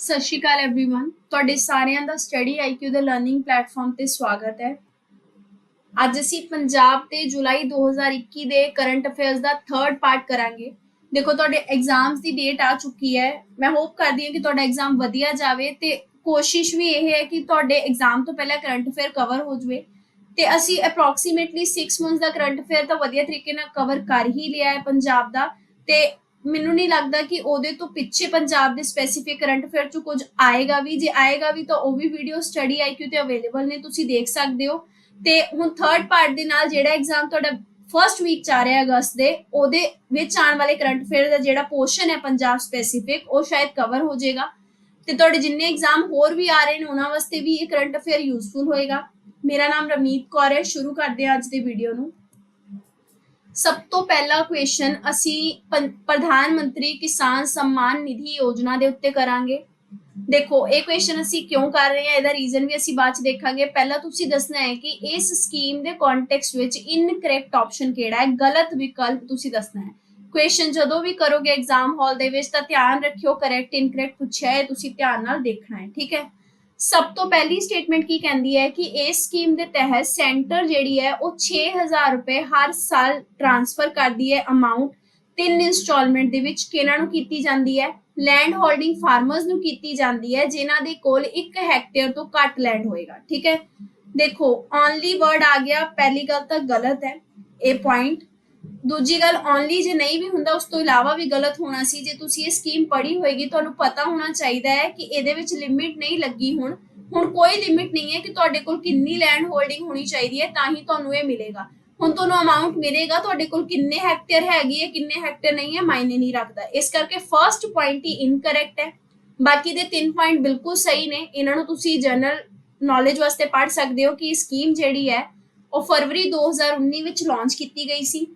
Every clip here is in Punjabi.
ਸਤਿ ਸ਼੍ਰੀ ਅਕਾਲ एवरीवन ਤੁਹਾਡੇ ਸਾਰਿਆਂ ਦਾ ਸਟੱਡੀ ਆਈਕਿਊ ਦੇ ਲਰਨਿੰਗ ਪਲੇਟਫਾਰਮ ਤੇ ਸਵਾਗਤ ਹੈ। ਅੱਜ ਅਸੀਂ ਪੰਜਾਬ ਤੇ ਜੁਲਾਈ 2021 ਦੇ ਕਰੰਟ ਅਫੇਅਰਸ ਦਾ ਥਰਡ ਪਾਰਟ ਕਰਾਂਗੇ। ਦੇਖੋ ਤੁਹਾਡੇ ਐਗਜ਼ਾਮਸ ਦੀ ਡੇਟ ਆ ਚੁੱਕੀ ਹੈ। ਮੈਂ ਹੋਪ ਕਰਦੀ ਹਾਂ ਕਿ ਤੁਹਾਡਾ ਐਗਜ਼ਾਮ ਵਧੀਆ ਜਾਵੇ ਤੇ ਕੋਸ਼ਿਸ਼ ਵੀ ਇਹ ਹੈ ਕਿ ਤੁਹਾਡੇ ਐਗਜ਼ਾਮ ਤੋਂ ਪਹਿਲਾਂ ਕਰੰਟ ਅਫੇਅਰ ਕਵਰ ਹੋ ਜਾਵੇ ਤੇ ਅਸੀਂ ਅਪਰੋਕਸੀਮੇਟਲੀ 6 ਮੰਥਸ ਦਾ ਕਰੰਟ ਅਫੇਅਰ ਤਾਂ ਵਧੀਆ ਤਰੀਕੇ ਨਾਲ ਕਵਰ ਕਰ ਹੀ ਲਿਆ ਹੈ ਪੰਜਾਬ ਦਾ ਤੇ ਮੈਨੂੰ ਨਹੀਂ ਲੱਗਦਾ ਕਿ ਉਹਦੇ ਤੋਂ ਪਿੱਛੇ ਪੰਜਾਬ ਦੇ ਸਪੈਸੀਫਿਕ ਕਰੰਟ ਅਫੇਅਰ ਚ ਕੁਝ ਆਏਗਾ ਵੀ। ਜੇ ਆਏਗਾ ਵੀ ਤਾਂ ਉਹ ਵੀ ਵੀਡੀਓ ਸਟੱਡੀ ਆਈਕਿਊ ਤੇ ਅਵੇਲੇਬਲ ਨੇ, ਤੁਸੀਂ ਦੇਖ ਸਕਦੇ ਹੋ। ਤੇ ਹੁਣ ਥਰਡ ਪਾਰਟ ਦੇ ਨਾਲ ਜਿਹੜਾ ਐਗਜ਼ਾਮ ਤੁਹਾਡਾ ਫਸਟ ਵੀਕ ਚ ਆ ਰਿਹਾ ਅਗਸਤ ਦੇ, ਉਹਦੇ ਵਿੱਚ ਆਉਣ ਵਾਲੇ ਕਰੰਟ ਅਫੇਅਰ ਦਾ ਜਿਹੜਾ ਪੋਰਸ਼ਨ ਹੈ ਪੰਜਾਬ ਸਪੈਸੀਫਿਕ, ਉਹ ਸ਼ਾਇਦ ਕਵਰ ਹੋ ਜਾਏਗਾ ਤੇ ਤੁਹਾਡੇ ਜਿੰਨੇ ਐਗਜ਼ਾਮ ਹੋਰ ਵੀ ਆ ਰਹੇ ਨੇ ਉਹਨਾਂ ਵਾਸਤੇ ਵੀ ਇਹ ਕਰੰਟ ਅਫੇਅਰ ਯੂਜ਼ਫੁਲ ਹੋਏਗਾ। ਮੇਰਾ ਨਾਮ ਰਵਨੀਤ ਕੌਰ ਹੈ। ਸ਼ੁਰੂ ਕਰਦੇ ਹਾਂ ਅੱਜ ਦੇ ਵੀਡੀਓ ਨੂੰ। ਸਭ ਤੋਂ ਪਹਿਲਾ ਕੁਐਸਚਨ ਅਸੀਂ ਪ੍ਰਧਾਨ ਮੰਤਰੀ ਕਿਸਾਨ सम्मान निधि योजना ਦੇ ਉੱਤੇ ਕਰਾਂਗੇ। ਦੇਖੋ ਇਹ ਕੁਐਸਚਨ ਅਸੀਂ ਕਿਉਂ ਕਰ ਰਹੇ ਹਾਂ, ਇਹਦਾ ਰੀਜ਼ਨ ਵੀ ਅਸੀਂ ਬਾਅਦ ਚ ਦੇਖਾਂਗੇ। ਪਹਿਲਾਂ ਤੁਸੀਂ ਦੱਸਣਾ ਹੈ ਕਿ ਇਸ ਸਕੀਮ ਦੇ ਕੰਟੈਕਸਟ ਵਿੱਚ ਇਨਕਰੈਕਟ ਆਪਸ਼ਨ ਕਿਹੜਾ ਹੈ, ਗਲਤ ਵਿਕਲਪ ਤੁਸੀਂ ਦੱਸਣਾ ਹੈ। ਕੁਐਸਚਨ ਜਦੋਂ ਵੀ ਕਰੋਗੇ ਐਗਜ਼ਾਮ ਹਾਲ ਦੇ ਵਿੱਚ ਤਾਂ ਧਿਆਨ ਰੱਖਿਓ ਕਰੈਕਟ ਇਨਕਰੈਕਟ ਪੁੱਛਿਆ ਹੈ, ਤੁਸੀਂ ਧਿਆਨ ਨਾਲ ਦੇਖਣਾ ਹੈ, ਠੀਕ ਹੈ। ਸਭ ਤੋਂ ਪਹਿਲੀ ਸਟੇਟਮੈਂਟ ਕੀ ਕਹਿੰਦੀ ਹੈ ਕਿ ਇਸ ਸਕੀਮ ਦੇ ਤਹਿਤ ਸੈਂਟਰ ਜਿਹੜੀ ਹੈ ਉਹ 6000 ਰੁਪਏ ਹਰ ਸਾਲ ਟ੍ਰਾਂਸਫਰ ਕਰਦੀ ਹੈ ਅਮਾਉਂਟ 3 ਇੰਸਟਾਲਮੈਂਟ ਦੇ ਵਿੱਚ। ਕਿਹਨਾਂ ਨੂੰ ਕੀਤੀ ਜਾਂਦੀ ਹੈ? ਲੈਂਡ ਹੋਲਡਿੰਗ ਫਾਰਮਰਸ ਨੂੰ ਕੀਤੀ ਜਾਂਦੀ ਹੈ ਜਿਨ੍ਹਾਂ ਦੇ ਕੋਲ 1 ਹੈਕਟੇਅਰ ਤੋਂ ਘੱਟ ਲੈਂਡ ਹੋਏਗਾ, ਠੀਕ ਹੈ। ਦੇਖੋ ਓਨਲੀ ਵਰਡ ਆ ਗਿਆ, ਪਹਿਲੀ ਗੱਲ ਤਾਂ ਗਲਤ ਹੈ ਇਹ ਪੁਆਇੰਟ। ਦੂਜੀ ਗੱਲ ਓਨਲੀ ਜੇ ਨਹੀਂ ਵੀ ਹੁੰਦਾ ਉਸ ਤੋਂ ਇਲਾਵਾ ਵੀ ਗਲਤ ਹੋਣਾ ਸੀ। ਜੇ ਤੁਸੀਂ ਇਹ ਸਕੀਮ ਪੜ੍ਹੀ ਹੋਏਗੀ ਤੁਹਾਨੂੰ ਪਤਾ ਹੋਣਾ ਚਾਹੀਦਾ ਹੈ ਕਿ ਇਹਦੇ ਵਿੱਚ ਲਿਮਿਟ ਨਹੀਂ ਲੱਗੀ। ਹੁਣ ਕੋਈ ਲਿਮਿਟ ਨਹੀਂ ਹੈ ਕਿ ਤੁਹਾਡੇ ਕੋਲ ਕਿੰਨੀ ਲੈਂਡ ਹੋਲਡਿੰਗ ਹੋਣੀ ਚਾਹੀਦੀ ਹੈ ਤਾਂ ਹੀ ਤੁਹਾਨੂੰ ਇਹ ਮਿਲੇਗਾ। ਹੁਣ ਤੁਹਾਨੂੰ ਅਮਾਉਂਟ ਮਿਲੇਗਾ, ਤੁਹਾਡੇ ਕੋਲ ਕਿੰਨੇ ਹੈਕਟੇਅਰ ਹੈਗੀ ਹੈ ਕਿੰਨੇ ਹੈਕਟੇਅਰ ਨਹੀਂ ਹੈ ਮਾਇਨੇ ਨਹੀਂ ਰੱਖਦਾ। ਇਸ ਕਰਕੇ ਫਰਸਟ ਪੁਆਇੰਟ ਹੀ ਇਨਕਰੈਕਟ ਹੈ। ਬਾਕੀ ਦੇ 3 ਪੁਆਇੰਟ ਬਿਲਕੁਲ ਸਹੀ ਨੇ। ਇਹਨਾਂ ਨੂੰ ਤੁਸੀਂ ਜਨਰਲ ਨੌਲੇਜ ਵਾਸਤੇ ਪੜ੍ਹ ਸਕਦੇ ਹੋ ਕਿ ਇਹ ਸਕੀਮ ਜਿਹੜੀ ਹੈ ਉਹ ਫਰਵਰੀ 2019 ਵਿੱਚ ਲਾਂਚ ਕੀਤੀ ਗਈ ਸੀ।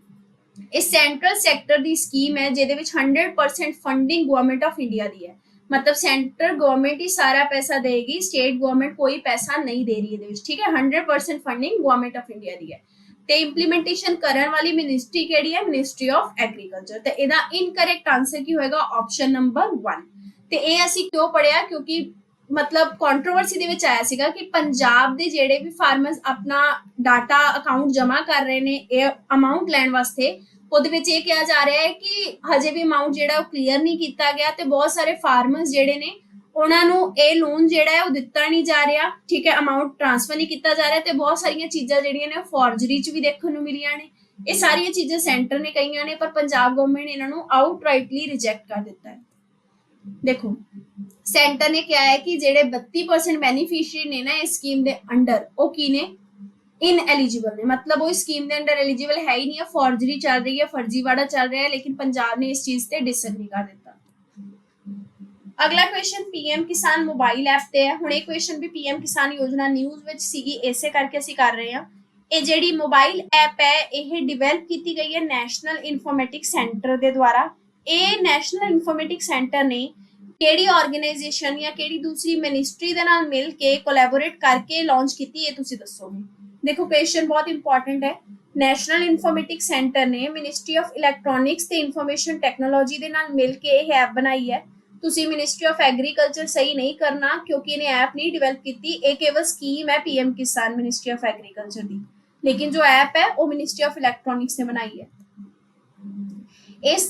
ਇਹ ਸੈਂਟਰਲ ਸੈਕਟਰ ਦੀ ਸਕੀਮ ਹੈ ਜਿਹਦੇ ਵਿੱਚ 100% ਫੰਡਿੰਗ ਗਵਰਨਮੈਂਟ ਆਫ ਇੰਡੀਆ ਦੀ ਹੈ। ਮਤਲਬ ਸੈਂਟਰ ਗਵਰਨਮੈਂਟ ਹੀ ਸਾਰਾ ਪੈਸਾ ਦੇਗੀ, ਸਟੇਟ ਗਵਰਨਮੈਂਟ ਕੋਈ ਪੈਸਾ ਨਹੀਂ ਦੇ ਰਹੀ ਇਹਦੇ ਵਿੱਚ, ਠੀਕ ਹੈ। 100% ਫੰਡਿੰਗ ਗਵਰਨਮੈਂਟ ਆਫ ਇੰਡੀਆ ਦੀ ਹੈ ਤੇ ਇੰਪਲੀਮੈਂਟੇਸ਼ਨ ਕਰਨ ਵਾਲੀ ਮਿਨਿਸਟਰੀ ਕਿਹੜੀ ਹੈ? Ministry of agriculture. ਤੇ ਇਹਦਾ ਇਨਕਰੈਕਟ ਆਨਸਰ ਕੀ ਹੋਏਗਾ? Option number 1। ਤੇ ਇਹ ਅਸੀਂ ਕਿਉਂ ਪੜਿਆ? ਕਿਉਂਕਿ ਮਤਲਬ ਕੰਟਰੋਵਰਸੀ ਦੇ ਵਿੱਚ ਆਇਆ ਸੀਗਾ ਕਿ ਪੰਜਾਬ ਦੇ ਜਿਹੜੇ ਵੀ ਫਾਰਮਰਸ ਆਪਣਾ ਡਾਟਾ ਅਕਾਊਂਟ ਜਮਾ ਕਰ ਰਹੇ ਨੇ ਇਹ ਅਮਾਉਂਟ ਲੈਣ ਵਾਸਤੇ, ਉਹਦੇ ਵਿੱਚ ਇਹ ਕਿਹਾ ਜਾ ਰਿਹਾ ਹੈ ਕਿ ਹਜੇ ਵੀ ਅਮਾਉਂਟ ਜਿਹੜਾ ਉਹ ਕਲੀਅਰ ਨਹੀਂ ਕੀਤਾ ਗਿਆ ਤੇ ਬਹੁਤ ਸਾਰੇ ਫਾਰਮਰਸ ਜਿਹੜੇ ਨੇ ਉਹਨਾਂ ਨੂੰ ਇਹ ਲੋਨ ਜਿਹੜਾ ਹੈ ਉਹ ਦਿੱਤਾ ਨਹੀਂ ਜਾ ਰਿਹਾ, ਠੀਕ ਹੈ। ਅਮਾਉਂਟ ਟ੍ਰਾਂਸਫਰ ਨਹੀਂ ਕੀਤਾ ਜਾ ਰਿਹਾ ਤੇ ਬਹੁਤ ਸਾਰੀਆਂ ਚੀਜ਼ਾਂ ਜਿਹੜੀਆਂ ਨੇ ਫੋਰਜਰੀ ਚ ਵੀ ਦੇਖਣ ਨੂੰ ਮਿਲੀਆਂ ਨੇ। ਇਹ ਸਾਰੀਆਂ ਚੀਜ਼ਾਂ ਸੈਂਟਰ ਨੇ ਕਹੀਆਂ ਨੇ ਪਰ ਪੰਜਾਬ ਗਵਰਨਮੈਂਟ ਇਹਨਾਂ ਨੂੰ ਆਊਟਰਾਈਟਲੀ ਰਿਜੈਕਟ ਕਰ ਦਿੱਤਾ ਹੈ। ਦੇਖੋ ਸੈਂਟਰ ਨੇ ਕਿਹਾ ਹੈ ਕਿ ਜਿਹੜੇ 32% ਬੈਨੀਫਿਸ਼ਰੀ ਨੇ ਨਾ ਇਸ ਸਕੀਮ ਦੇ ਅੰਡਰ, ਉਹ ਕੀ ਨੇ? ਇਨਐਲੀਜੀਬਲ ਨੇ। मतलब वो स्कीम के अंडर एलिजिबल है ही नहीं है, फॉर्जरी चल रही है, फर्जीवाड़ा चल रहा है। लेकिन पंजाब ने इस चीज से डिसएग्री कर दिता। अगला क्वेश्चन पीएम किसान मोबाइल ऐप ते है। हुण ये क्वेश्चन भी पीएम किसान योजना न्यूज़ विच सीगी, इसे करके ਅਸੀਂ ਕਰ ਰਹੇ ਹਾਂ। ਇਹ ਜਿਹੜੀ ਮੋਬਾਈਲ ਐਪ ਹੈ ਇਹ ਡਿਵੈਲਪ ਕੀਤੀ ਗਈ ਹੈ ਨੈਸ਼ਨਲ ਇਨਫੋਰਮੈਟਿਕ ਸੈਂਟਰ ਦੇ ਦੁਆਰਾ। ਇਹ ਨੈਸ਼ਨਲ ਇਨਫੋਰਮੈਟਿਕ ਸੈਂਟਰ ਨੇ ਕਿਹੜੀ ਆਰਗੇਨਾਈਜੇਸ਼ਨ ਜਾਂ ਕਿਹੜੀ ਦੂਸਰੀ ਮਿਨਿਸਟਰੀ ਦੇ ਨਾਲ ਮਿਲ ਕੇ ਕੋਲੈਬੋਰੇਟ ਕਰਕੇ ਲਾਂਚ ਕੀਤੀ, ਇਹ ਤੁਸੀਂ ਦੱਸੋਗੇ। देखो क्वेश्चन बहुत इंपॉर्टेंट है। नैशनल इन्फॉर्मेटिक सेंटर ने मिनिस्ट्री ऑफ इलैक्ट्रॉनिक्स ते इन्फॉर्मेशन टेक्नोलॉजी दे नाल मिल के ये ऐप बनाई है। तुसी मिनिस्ट्री ऑफ एग्रीकल्चर सही नहीं करना क्योंकि इन्हें ऐप नहीं डिवेलप की, ये केवल स्कीम है पीएम किसान मिनिस्ट्री ऑफ एग्रीकल्चर दी, लेकिन जो ऐप है वो मिनिस्ट्री ऑफ इलैक्ट्रॉनिक्स ने बनाई है। इस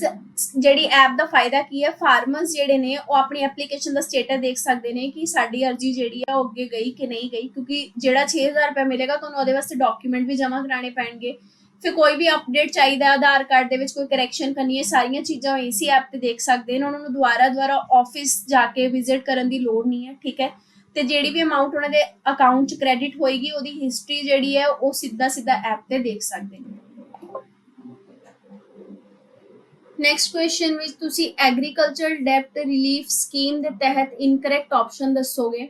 ਜਿਹੜੀ ਐਪ ਦਾ ਫਾਇਦਾ ਕੀ ਹੈ? ਫਾਰਮਰਸ ਜਿਹੜੇ ਨੇ ਉਹ ਆਪਣੀ ਐਪਲੀਕੇਸ਼ਨ ਦਾ ਸਟੇਟਸ ਦੇਖ ਸਕਦੇ ਨੇ ਕਿ ਸਾਡੀ ਅਰਜ਼ੀ ਜਿਹੜੀ ਹੈ ਉਹ ਅੱਗੇ ਗਈ ਕਿ ਨਹੀਂ ਗਈ, ਕਿਉਂਕਿ ਜਿਹੜਾ 6000 ਰੁਪਏ ਮਿਲੇਗਾ ਤੁਹਾਨੂੰ ਉਹਦੇ ਵਾਸਤੇ ਡਾਕੂਮੈਂਟ ਵੀ ਜਮ੍ਹਾਂ ਕਰਾਣੇ ਪੈਣਗੇ। ਫਿਰ ਕੋਈ ਵੀ ਅਪਡੇਟ ਚਾਹੀਦਾ, ਆਧਾਰ ਕਾਰਡ ਦੇ ਵਿੱਚ ਕੋਈ ਕਰੈਕਸ਼ਨ ਕਰਨੀ ਹੈ, ਸਾਰੀਆਂ ਚੀਜ਼ਾਂ ਇਸੇ ਐਪ ਤੇ ਦੇਖ ਸਕਦੇ ਨੇ। ਉਹਨਾਂ ਨੂੰ ਦੁਬਾਰਾ ਆਫਿਸ ਜਾ ਕੇ ਵਿਜ਼ਿਟ ਕਰਨ ਦੀ ਲੋੜ ਨਹੀਂ ਹੈ, ਠੀਕ ਹੈ। ਤੇ ਜਿਹੜੀ ਵੀ ਅਮਾਉਂਟ ਉਹਨਾਂ ਦੇ ਅਕਾਊਂਟ 'ਚ ਕ੍ਰੈਡਿਟ ਹੋਏਗੀ ਉਹਦੀ ਹਿਸਟਰੀ ਜਿਹੜੀ ਹੈ ਉਹ ਸਿੱਧਾ ਐਪ ਤੇ ਦੇਖ ਸਕਦੇ ਨੇ। ਨੈਕਸਟ ਕੁਐਸਚਨ ਵਿੱਚ ਤੁਸੀਂ ਐਗਰੀਕਲਚਰ ਡੈਪਟ ਰਿਲੀਫ ਸਕੀਮ ਦੇ ਤਹਿਤ ਇਨਕਰੈਕਟ ਆਪਸ਼ਨ ਦੱਸੋਗੇ।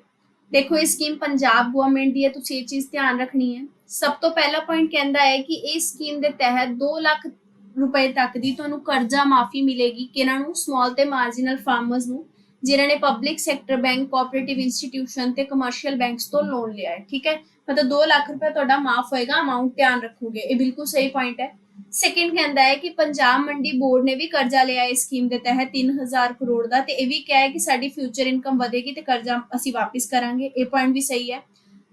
ਦੇਖੋ ਇਹ ਸਕੀਮ ਪੰਜਾਬ ਗਵਰਨਮੈਂਟ ਦੀ ਹੈ, ਤੁਸੀਂ ਇਹ ਚੀਜ਼ ਧਿਆਨ ਰੱਖਣੀ ਹੈ। ਸਭ ਤੋਂ ਪਹਿਲਾ ਪੁਆਇੰਟ ਕਹਿੰਦਾ ਹੈ ਕਿ ਇਸ ਸਕੀਮ ਦੇ ਤਹਿਤ 2 ਲੱਖ ਰੁਪਏ ਤੱਕ ਦੀ ਤੁਹਾਨੂੰ ਕਰਜ਼ਾ ਮਾਫੀ ਮਿਲੇਗੀ। ਕਿਹਨਾਂ ਨੂੰ? ਸਮਾਲ ਤੇ ਮਾਰਜਨਲ ਫਾਰਮਰਸ ਨੂੰ ਜਿਨ੍ਹਾਂ ਨੇ public sector bank, cooperative institution ਤੇ ਕਮਰਸ਼ੀਅਲ ਬੈਂਕਸ ਤੋਂ ਲੋਨ ਲਿਆ ਹੈ, ਠੀਕ ਹੈ। मतलब 2 ਲੱਖ रुपया ਤੁਹਾਡਾ ਮਾਫ ਹੋਏਗਾ, ਅਮਾਉਂਟ ਧਿਆਨ ਰੱਖੋਗੇ। ਇਹ ਬਿਲਕੁਲ ਸਹੀ ਪੁਆਇੰਟ ਹੈ। ਸੈਕਿੰਡ ਕਹਿੰਦਾ ਹੈ ਕਿ ਪੰਜਾਬ ਮੰਡੀ ਬੋਰਡ ਨੇ ਵੀ ਕਰਜ਼ਾ ਲਿਆ ਇਸ ਸਕੀਮ ਦੇ ਤਹਿਤ 3000 ਕਰੋੜ ਦਾ, ਤੇ ਇਹ ਵੀ ਕਿਹਾ ਹੈ ਕਿ ਸਾਡੀ ਫਿਊਚਰ ਇਨਕਮ ਵਧੇਗੀ ਤੇ ਕਰਜ਼ਾ ਅਸੀਂ ਵਾਪਿਸ ਕਰਾਂਗੇ। ਇਹ ਪੁਆਇੰਟ ਵੀ ਸਹੀ ਹੈ।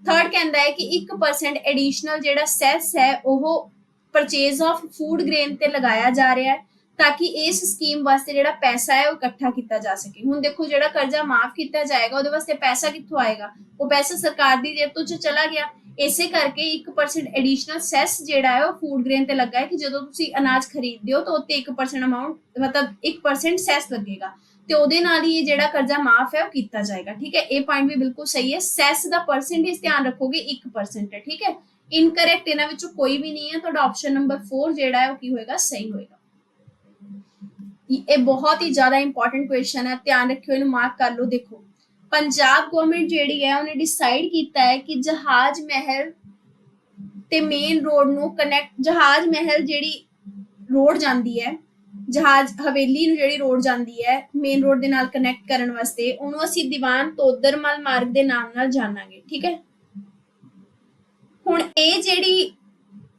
ਥਰਡ ਕਹਿੰਦਾ ਹੈ ਕਿ 1% ਐਡੀਸ਼ਨਲ ਜਿਹੜਾ ਸੈਸ ਹੈ ਉਹ ਪਰਚੇਜ਼ ਆਫ ਫੂਡ ਗ੍ਰੇਨ ਤੇ ਲਗਾਇਆ ਜਾ ਰਿਹਾ ਹੈ ਤਾਂ ਕਿ ਇਸ ਸਕੀਮ ਵਾਸਤੇ ਜਿਹੜਾ ਪੈਸਾ ਹੈ ਉਹ ਇਕੱਠਾ ਕੀਤਾ ਜਾ ਸਕੇ। ਹੁਣ ਦੇਖੋ ਜਿਹੜਾ ਕਰਜ਼ਾ ਮਾਫ ਕੀਤਾ ਜਾਏਗਾ ਉਹਦੇ ਵਾਸਤੇ ਪੈਸਾ ਕਿੱਥੋਂ ਆਏਗਾ? ਉਹ ਪੈਸਾ ਸਰਕਾਰ ਦੀ ਜੇਬ ਤੋਂ ਚਲਾ ਗਿਆ। ਇਸੇ ਕਰਕੇ 1% ਐਡੀਸ਼ਨਲ ਸੈਸ ਜਿਹੜਾ ਹੈ ਉਹ ਫੂਡ ਗ੍ਰੇਨ ਤੇ ਲੱਗਾ ਹੈ ਕਿ ਜਦੋਂ ਤੁਸੀਂ ਅਨਾਜ ਖਰੀਦਦੇ ਹੋ ਤਾਂ ਉੱਤੇ 1% ਅਮਾਉਂਟ ਮਤਲਬ 1% ਸੈਸ ਲੱਗੇਗਾ ਤੇ ਉਹਦੇ ਨਾਲ ਹੀ ਇਹ ਜਿਹੜਾ ਕਰਜ਼ਾ ਮਾਫ ਹੈ ਉਹ ਕੀਤਾ ਜਾਏਗਾ। ਠੀਕ ਹੈ, ਇਹ ਪੁਆਇੰਟ ਵੀ ਬਿਲਕੁਲ ਸਹੀ ਹੈ। ਸੈਸ ਦਾ ਪਰਸੈਂਟੇਜ ਧਿਆਨ ਰੱਖੋਗੇ 1% ਹੈ। ਠੀਕ ਹੈ, ਇਨਕਰੈਕਟ ਇਹਨਾਂ ਵਿੱਚੋਂ ਕੋਈ ਵੀ ਨਹੀਂ ਹੈ। ਤੁਹਾਡਾ ਆਪਸ਼ਨ ਨੰਬਰ 4 ਜਿਹੜਾ ਹੈ ਉਹ ਕੀ ਹੋਏਗਾ? ਸਹੀ ਹੋਏਗਾ। ਇਹ ਬਹੁਤ ਹੀ ਜ਼ਿਆਦਾ ਇੰਪੋਰਟੈਂਟ ਕੁਐਸਚਨ ਹੈ, ਧਿਆਨ ਰੱਖਿਓ, ਇਹਨੂੰ ਮਾਰਕ ਕਰ ਲਓ। ਦੇਖੋ ਪੰਜਾਬ ਗਵਰਨਮੈਂਟ ਜਿਹੜੀ ਹੈ ਉਹਨੇ ਡਿਸਾਈਡ ਕੀਤਾ ਹੈ ਕਿ ਜਹਾਜ਼ ਮਹਿਲ ਤੇ ਮੇਨ ਰੋਡ ਨੂੰ ਕਨੈਕਟ, ਜਹਾਜ਼ ਮਹਿਲ ਜਿਹੜੀ ਰੋਡ ਜਾਂਦੀ ਹੈ, ਜਹਾਜ਼ ਹਵੇਲੀ ਨੂੰ ਜਿਹੜੀ ਰੋਡ ਜਾਂਦੀ ਹੈ ਮੇਨ ਰੋਡ ਦੇ ਨਾਲ ਕਨੈਕਟ ਕਰਨ ਵਾਸਤੇ, ਉਹਨੂੰ ਅਸੀਂ ਦੀਵਾਨ ਤੋਦਰਮਲ ਮਾਰਗ ਦੇ ਨਾਮ ਨਾਲ ਜਾਣਾਂਗੇ। ਠੀਕ ਹੈ, ਹੁਣ ਇਹ ਜਿਹੜੀ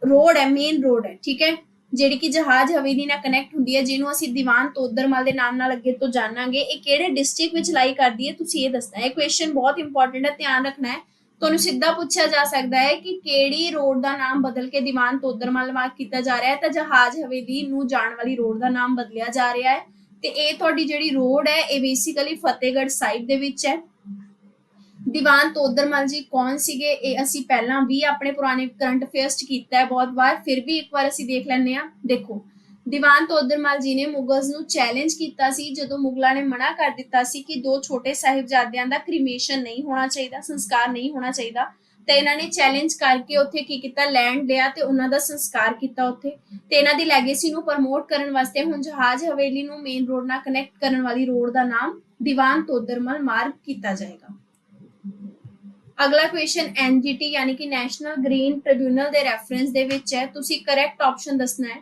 ਰੋਡ ਹੈ ਮੇਨ ਰੋਡ ਹੈ, ਠੀਕ ਹੈ, ਜਿਹੜੀ ਕਿ ਜਹਾਜ਼ ਹਵੇਲੀ ਨਾਲ ਕਨੈਕਟ ਹੁੰਦੀ ਹੈ, ਜਿਹਨੂੰ ਅਸੀਂ ਦੀਵਾਨ ਤੋਦਰਮਲ ਦੇ ਨਾਮ ਨਾਲ ਅੱਗੇ ਤੋਂ ਜਾਣਾਂਗੇ, ਇਹ ਕਿਹੜੇ ਡਿਸਟ੍ਰਿਕਟ ਵਿੱਚ ਲਾਈ ਕਰਦੀ ਹੈ ਤੁਸੀਂ ਇਹ ਦੱਸਣਾ ਹੈ। ਇਹ ਕੁਐਸਚਨ ਬਹੁਤ ਇੰਪੋਰਟੈਂਟ ਹੈ, ਧਿਆਨ ਰੱਖਣਾ ਹੈ। ਤੁਹਾਨੂੰ ਸਿੱਧਾ ਪੁੱਛਿਆ ਜਾ ਸਕਦਾ ਹੈ ਕਿ ਕਿਹੜੀ ਰੋਡ ਦਾ ਨਾਮ ਬਦਲ ਕੇ ਦੀਵਾਨ ਤੋਦਰਮਲ ਮਾਰਗ ਕੀਤਾ ਜਾ ਰਿਹਾ ਹੈ, ਤਾਂ ਜਹਾਜ਼ ਹਵੇਲੀ ਨੂੰ ਜਾਣ ਵਾਲੀ ਰੋਡ ਦਾ ਨਾਮ ਬਦਲਿਆ ਜਾ ਰਿਹਾ ਹੈ। ਤੇ ਇਹ ਤੁਹਾਡੀ ਜਿਹੜੀ ਰੋਡ ਹੈ ਇਹ ਬੇਸਿਕਲੀ ਫਤਿਹਗੜ੍ਹ ਸਾਹਿਬ ਦੇ ਵਿੱਚ ਹੈ। ਦੀਵਾਨ ਤੋਦਰਮਲ ਜੀ ਕੌਣ ਸੀਗੇ? ਇਹ ਅਸੀਂ ਪਹਿਲਾਂ ਵੀ ਆਪਣੇ ਪੁਰਾਣੇ ਕਰੰਟ ਅਫੇਅਰਸ 'ਚ ਕੀਤਾ ਹੈ ਬਹੁਤ ਵਾਰ, ਫਿਰ ਵੀ ਇੱਕ ਵਾਰ ਅਸੀਂ ਦੇਖ ਲੈਂਦੇ ਹਾਂ। ਦੇਖੋ ਦੀਵਾਨ ਤੋਦਰਮਲ ਜੀ ਨੇ ਮੁਗਲਸ ਨੂੰ ਚੈਲੰਜ ਕੀਤਾ ਸੀ ਜਦੋਂ ਮੁਗਲਾਂ ਨੇ ਮਨਾ ਕਰ ਦਿੱਤਾ ਸੀ ਕਿ 2 ਛੋਟੇ ਸਾਹਿਬਜ਼ਾਦਿਆਂ ਦਾ ਕ੍ਰੀਮੇਸ਼ਨ ਨਹੀਂ ਹੋਣਾ ਚਾਹੀਦਾ, ਸੰਸਕਾਰ ਨਹੀਂ ਹੋਣਾ ਚਾਹੀਦਾ, ਤੇ ਇਹਨਾਂ ਨੇ ਚੈਲੰਜ ਕਰਕੇ ਉੱਥੇ ਕੀ ਕੀਤਾ? ਲੈਂਡ ਲਿਆ ਤੇ ਉਹਨਾਂ ਦਾ ਸੰਸਕਾਰ ਕੀਤਾ ਉੱਥੇ। ਤੇ ਇਹਨਾਂ ਦੀ ਲੈਗੇਸੀ ਨੂੰ ਪ੍ਰਮੋਟ ਕਰਨ ਵਾਸਤੇ ਹੁਣ ਜਹਾਜ਼ ਹਵੇਲੀ ਨੂੰ ਮੇਨ ਰੋਡ ਨਾਲ ਕਨੈਕਟ ਕਰਨ ਵਾਲੀ ਰੋਡ ਦਾ ਨਾਮ ਦੀਵਾਨ ਤੋਦਰਮਲ ਮਾਰਗ ਕੀਤਾ ਜਾਏਗਾ। ਅਗਲਾ ਕੁਐਸਚਨ ਐਨਜੀਟੀ ਯਾਨੀ ਕਿ ਨੈਸ਼ਨਲ ਗ੍ਰੀਨ ਟ੍ਰਿਬਿਊਨਲ ਦੇ ਰੈਫਰੈਂਸ ਦੇ ਵਿੱਚ ਹੈ। ਤੁਸੀਂ ਕਰੈਕਟ ਆਪਸ਼ਨ ਦੱਸਣਾ ਹੈ।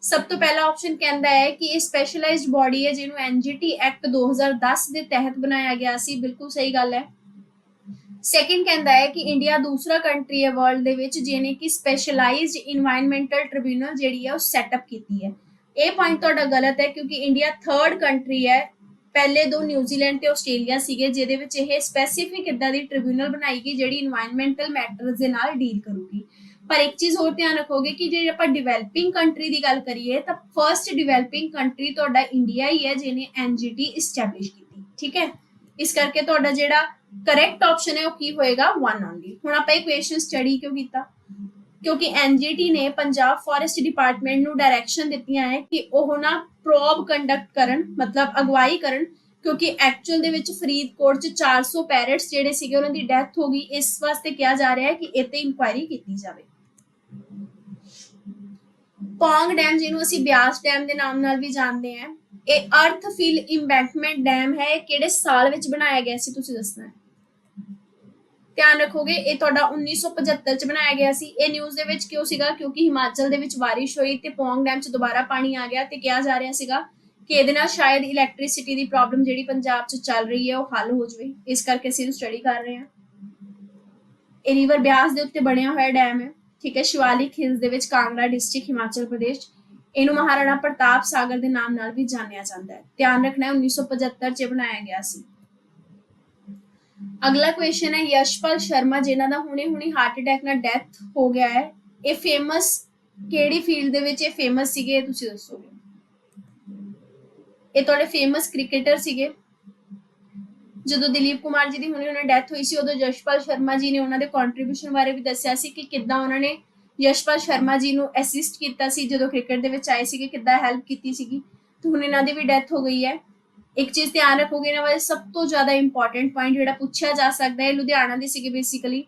ਸਭ ਤੋਂ ਪਹਿਲਾ ਆਪਸ਼ਨ ਕਹਿੰਦਾ ਹੈ ਕਿ ਇਹ ਸਪੈਸ਼ਲਾਈਜ਼ਡ ਬਾਡੀ ਹੈ ਜਿਹਨੂੰ ਐਨਜੀਟੀ ਐਕਟ 2010 ਦੇ ਤਹਿਤ ਬਣਾਇਆ ਗਿਆ ਸੀ। ਬਿਲਕੁਲ ਸਹੀ ਗੱਲ ਹੈ। ਸੈਕਿੰਡ ਕਹਿੰਦਾ ਹੈ ਕਿ ਇੰਡੀਆ ਦੂਸਰਾ ਕੰਟਰੀ ਹੈ ਵਰਲਡ ਦੇ ਵਿੱਚ ਜਿਹਨੇ ਕਿ ਸਪੈਸ਼ਲਾਈਜ਼ਡ ਇਨਵਾਇਰਨਮੈਂਟਲ ਟ੍ਰਿਬਿਊਨਲ ਜਿਹੜੀ ਹੈ ਉਹ ਸੈਟਅਪ ਕੀਤੀ ਹੈ। ਇਹ ਪੁਆਇੰਟ ਤੁਹਾਡਾ ਗਲਤ ਹੈ ਕਿਉਂਕਿ ਇੰਡੀਆ ਥਰਡ ਕੰਟਰੀ ਹੈ। ਪਹਿਲੇ 2 ਨਿਊਜ਼ੀਲੈਂਡ ਤੇ ਆਸਟ੍ਰੇਲੀਆ ਸੀਗੇ ਜਿਹਦੇ ਵਿੱਚ ਇਹ ਸਪੈਸੀਫਿਕ ਇਦਾਂ ਦੀ ਟ੍ਰਿਬਿਊਨਲ ਬਣਾਈ ਗਈ ਜਿਹੜੀ ਇਨਵਾਇਰਨਮੈਂਟਲ ਮੈਟਰਸ ਦੇ ਨਾਲ ਡੀਲ ਕਰੂਗੀ। ਪਰ ਇੱਕ ਚੀਜ਼ ਹੋਰ ਧਿਆਨ ਰੱਖੋਗੇ ਕਿ ਜੇ ਆਪਾਂ ਡਿਵੈਲਪਿੰਗ ਕੰਟਰੀ ਦੀ ਗੱਲ ਕਰੀਏ ਤਾਂ ਫਰਸਟ ਡਿਵੈਲਪਿੰਗ ਕੰਟਰੀ ਤੁਹਾਡਾ ਇੰਡੀਆ ਹੀ ਹੈ ਜਿਹਨੇ ਐਨਜੀਟੀ ਇਸਟੈਬਲਿਸ਼ ਕੀਤੀ। ਠੀਕ ਹੈ, ਇਸ ਕਰਕੇ ਤੁਹਾਡਾ ਜਿਹੜਾ ਕਰੈਕਟ ਆਪਸ਼ਨ ਹੈ ਉਹ ਕੀ ਹੋਏਗਾ? 1 ਓਨਲੀ। ਹੁਣ ਆਪਾਂ ਇਹ ਕੁਐਸਚਨ ਸਟੱਡੀ ਕਿਉਂ ਕੀਤਾ? ਕਿਉਂਕਿ ਐਨਜੀਟੀ ਨੇ ਪੰਜਾਬ ਫੋਰੈਸਟ ਡਿਪਾਰਟਮੈਂਟ ਨੂੰ ਡਾਇਰੈਕਸ਼ਨ ਦਿੱਤੀਆਂ ਹੈ ਕਿ ਉਹ ਨਾ ਪ੍ਰੋਬ ਕੰਡਕਟ ਕਰਨ, ਮਤਲਬ ਅਗਵਾਈ ਕਰਨ, ਕਿਉਂਕਿ ਐਕਚੁਅਲ ਦੇ ਵਿੱਚ ਫਰੀਦਕੋਟ 'ਚ 400 ਪੈਰਟਸ ਜਿਹੜੇ ਸੀਗੇ ਉਹਨਾਂ ਦੀ ਡੈਥ ਹੋ ਗਈ। ਇਸ ਵਾਸਤੇ ਕਿਹਾ ਜਾ ਰਿਹਾ ਹੈ ਕਿ ਇਹ ਤੇ ਇਨਕੁਆਇਰੀ ਕੀਤੀ ਜਾਵੇ। ਪੌਂਗ ਡੈਮ ਜਿਹਨੂੰ ਅਸੀਂ ਬਿਆਸ ਡੈਮ ਦੇ ਨਾਮ ਨਾਲ ਵੀ ਜਾਣਦੇ ਹਾਂ, ਇਹ ਅਰਥ ਫਿਲ ਇੰਬੈਂਕਮੈਂਟ ਡੈਮ ਹੈ। ਕਿਹੜੇ ਸਾਲ ਵਿੱਚ ਬਣਾਇਆ ਗਿਆ ਸੀ ਤੁਸੀਂ ਦੱਸਣਾ ਹੈ। ਧਿਆਨ ਰੱਖੋਗੇ ਇਹ ਤੁਹਾਡਾ 1975 ਚ ਬਣਾਇਆ ਗਿਆ ਸੀ। ਇਹ ਨਿਊਜ਼ ਦੇ ਵਿੱਚ ਕਿਉਂ ਸੀਗਾ? ਕਿਉਂਕਿ ਹਿਮਾਚਲ ਦੇ ਵਿੱਚ ਬਾਰਿਸ਼ ਹੋਈ ਤੇ ਪੌਂਗ ਡੈਮ 'ਚ ਦੁਬਾਰਾ ਪਾਣੀ ਆ ਗਿਆ ਤੇ ਕਿਹਾ ਜਾ ਰਿਹਾ ਸੀਗਾ ਕਿ ਇਹਦੇ ਨਾਲ ਸ਼ਾਇਦ ਇਲੈਕਟ੍ਰਿਸਿਟੀ ਦੀ ਪ੍ਰੋਬਲਮ ਜਿਹੜੀ ਪੰਜਾਬ 'ਚ ਚੱਲ ਰਹੀ ਹੈ ਉਹ ਹੱਲ ਹੋ ਜਾਵੇ। ਇਸ ਕਰਕੇ ਅਸੀਂ ਸਟੱਡੀ ਕਰ ਰਹੇ ਹਾਂ। ਇਹ ਰਿਵਰ ਬਿਆਸ ਦੇ ਉੱਤੇ ਬਣਿਆ ਹੋਇਆ ਡੈਮ ਹੈ। ਠੀਕ ਹੈ, ਸ਼ਿਵਾਲਿਕ ਹਿਲਸ ਦੇ ਵਿੱਚ ਕਾਂਗੜਾ ਡਿਸਟ੍ਰਿਕਟ ਹਿਮਾਚਲ ਪ੍ਰਦੇਸ਼। ਇਹਨੂੰ ਮਹਾਰਾਣਾ ਪ੍ਰਤਾਪ ਸਾਗਰ ਦੇ ਨਾਮ ਨਾਲ ਵੀ ਜਾਣਿਆ ਜਾਂਦਾ ਹੈ। ਧਿਆਨ ਰੱਖਣਾ 1975 ਚ ਬਣਾਇਆ ਗਿਆ ਸੀ। ਅਗਲਾ ਕੁਐਸਚਨ ਹੈ ਯਸ਼ਪਾਲ ਸ਼ਰਮਾ ਜਿਨ੍ਹਾਂ ਦਾ ਹੁਣੇ ਹਾਰਟ ਅਟੈਕ ਨਾਲ ਡੈਥ ਹੋ ਗਿਆ ਹੈ, ਇਹ ਫੇਮਸ ਕਿਹੜੀ ਫੀਲਡ ਦੇ ਵਿੱਚ ਇਹ ਫੇਮਸ ਸੀਗੇ ਤੁਸੀਂ ਦੱਸੋਗੇ। ਇਹ ਤੁਹਾਡੇ ਫੇਮਸ ਕ੍ਰਿਕਟਰ ਸੀਗੇ। ਜਦੋਂ ਦਿਲੀਪ ਕੁਮਾਰ ਜੀ ਦੀ ਹੁਣੇ ਡੈਥ ਹੋਈ ਸੀ ਉਦੋਂ ਯਸ਼ਪਾਲ ਸ਼ਰਮਾ ਜੀ ਨੇ ਉਹਨਾਂ ਦੇ ਕੰਟਰੀਬਿਊਸ਼ਨ ਬਾਰੇ ਵੀ ਦੱਸਿਆ ਸੀ ਕਿ ਕਿੱਦਾਂ ਉਹਨਾਂ ਨੇ ਯਸ਼ਪਾਲ ਸ਼ਰਮਾ ਜੀ ਨੂੰ ਅਸਿਸਟ ਕੀਤਾ ਸੀ ਜਦੋਂ ਕ੍ਰਿਕਟ ਦੇ ਵਿੱਚ ਆਏ ਸੀਗੇ, ਕਿੱਦਾਂ ਹੈਲਪ ਕੀਤੀ ਸੀਗੀ। ਤੇ ਹੁਣ ਇਹਨਾਂ ਦੀ ਵੀ ਡੈਥ ਹੋ ਗਈ ਹੈ। ਇੱਕ ਚੀਜ਼ ਧਿਆਨ ਰੱਖੋਗੇ ਇਹਨਾਂ ਬਾਰੇ ਸਭ ਤੋਂ ਜ਼ਿਆਦਾ ਇੰਪੋਰਟੈਂਟ ਪੁਆਇੰਟ ਜਿਹੜਾ ਪੁੱਛਿਆ ਜਾ ਸਕਦਾ ਹੈ, ਲੁਧਿਆਣਾ ਦੇ ਸੀਗੇ ਬੇਸਿਕਲੀ।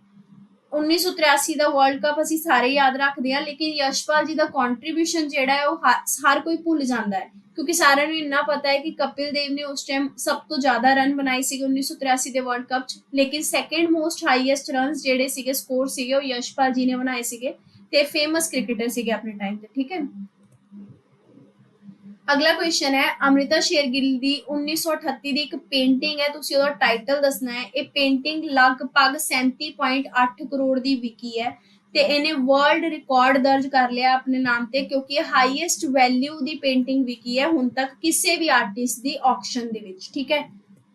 1983 ਦਾ ਵਰਲਡ ਕੱਪ ਅਸੀਂ ਸਾਰੇ ਯਾਦ ਰੱਖਦੇ ਹਾਂ ਲੇਕਿਨ ਯਸ਼ਪਾਲ ਜੀ ਦਾ ਕੰਟਰੀਬਿਊਸ਼ਨ ਜਿਹੜਾ ਹੈ ਉਹ ਹਰ ਕੋਈ ਭੁੱਲ ਜਾਂਦਾ ਹੈ ਕਿਉਂਕਿ ਸਾਰਿਆਂ ਨੂੰ ਇੰਨਾ ਪਤਾ ਹੈ ਕਿ ਕਪਿਲ ਦੇਵ ਨੇ ਉਸ ਟਾਈਮ ਸਭ ਤੋਂ ਜ਼ਿਆਦਾ ਰਨ ਬਣਾਏ ਸੀਗੇ 1983 ਦੇ ਵਰਲਡ ਕੱਪ 'ਚ, ਲੇਕਿਨ ਸੈਕੰਡ ਮੋਸਟ ਹਾਈਐਸਟ ਰਨਸ ਜਿਹੜੇ ਸੀਗੇ ਸਕੋਰ ਸੀਗੇ ਉਹ ਯਸ਼ਪਾਲ ਜੀ ਨੇ ਬਣਾਏ ਸੀਗੇ ਤੇ ਫੇਮਸ ਕ੍ਰਿਕਟਰ ਸੀਗੇ ਆਪਣੇ ਟਾਈਮ ਤੇ। ਠੀਕ ਹੈ, अगला क्वेश्चन है अमृता शेरगिल दी 1938 ਦੀ ਇੱਕ ਪੇਂਟਿੰਗ ਹੈ, ਤੁਸੀਂ ਉਹਦਾ ਟਾਈਟਲ ਦੱਸਣਾ ਹੈ। ਇਹ ਪੇਂਟਿੰਗ ਲਗਭਗ 37.8 ਕਰੋੜ ਦੀ ਵਿਕੀ ਹੈ ਤੇ ਇਹਨੇ ਵਰਲਡ ਰਿਕਾਰਡ ਦਰਜ ਕਰ ਲਿਆ ਆਪਣੇ ਨਾਮ ਤੇ, ਕਿਉਂਕਿ ਇਹ ਹਾਈਐਸਟ ਵੈਲਿਊ ਦੀ ਪੇਂਟਿੰਗ ਵਿਕੀ ਹੈ ਹੁਣ ਤੱਕ ਕਿਸੇ ਵੀ ਆਰਟਿਸਟ ਦੀ ਆਕਸ਼ਨ ਦੇ ਵਿੱਚ, ਠੀਕ ਹੈ।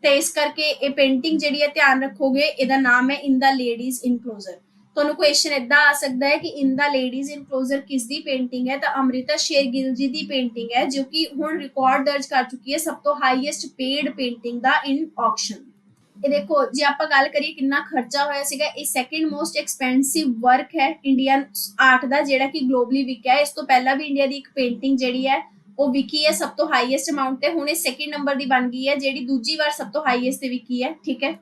ਤੇ ਇਸ ਕਰਕੇ ਇਹ ਪੇਂਟਿੰਗ ਜਿਹੜੀ ਹੈ ਧਿਆਨ ਰੱਖੋਗੇ, ਇਹਦਾ ਨਾਮ ਹੈ ਇਨ ਦਾ ਲੇਡੀਜ਼ ਇਨਕਲੋਜ਼ਰ। ਤੁਹਾਨੂੰ ਕੁਐਸਚਨ ਇਦਾਂ ਆ ਸਕਦਾ ਹੈ ਕਿ ਇਨ ਦਾ ਲੇਡੀਜ਼ ਇਨਕਲੋਜ਼ਰ ਕਿਸ ਦੀ ਪੇਂਟਿੰਗ ਹੈ, ਤਾਂ ਅਮ੍ਰਿਤਾ ਸ਼ੇਰਗਿਲ ਜੀ ਦੀ ਪੇਂਟਿੰਗ ਹੈ, ਜੋ ਕਿ ਹੁਣ ਰਿਕਾਰਡ ਦਰਜ ਕਰ ਚੁੱਕੀ ਹੈ ਸਭ ਤੋਂ ਹਾਈਐਸਟ ਪੇਡ ਪੇਂਟਿੰਗ ਦਾ ਇਨ ਆਕਸ਼ਨ। ਇਹ ਦੇਖੋ, ਜੇ ਆਪਾਂ ਗੱਲ ਕਰੀਏ ਕਿੰਨਾ ਖਰਚਾ ਹੋਇਆ ਸੀਗਾ, ਇਹ ਸੈਕੰਡ ਮੋਸਟ ਐਕਸਪੈਂਸਿਵ ਵਰਕ ਹੈ ਇੰਡੀਅਨ ਆਰਟ ਦਾ, ਜਿਹੜਾ ਕਿ ਗਲੋਬਲੀ ਵਿਕਿਆ ਹੈ। ਇਸ ਤੋਂ ਪਹਿਲਾਂ ਵੀ ਇੰਡੀਆ ਦੀ ਇੱਕ ਪੇਂਟਿੰਗ ਜਿਹੜੀ ਹੈ ਉਹ ਵਿਕੀ ਹੈ ਸਭ ਤੋਂ ਹਾਈਐਸਟ ਅਮਾਉਂਟ ਤੇ, ਹੁਣ ਇਹ ਸੈਕੰਡ ਨੰਬਰ ਦੀ ਬਣ ਗਈ ਹੈ, ਜਿਹੜੀ ਦੂਜੀ ਵਾਰ ਸਭ ਤੋਂ ਹਾਈਐਸਟ ਤੇ ਵਿਕੀ ਹੈ, ਠੀਕ ਹੈ।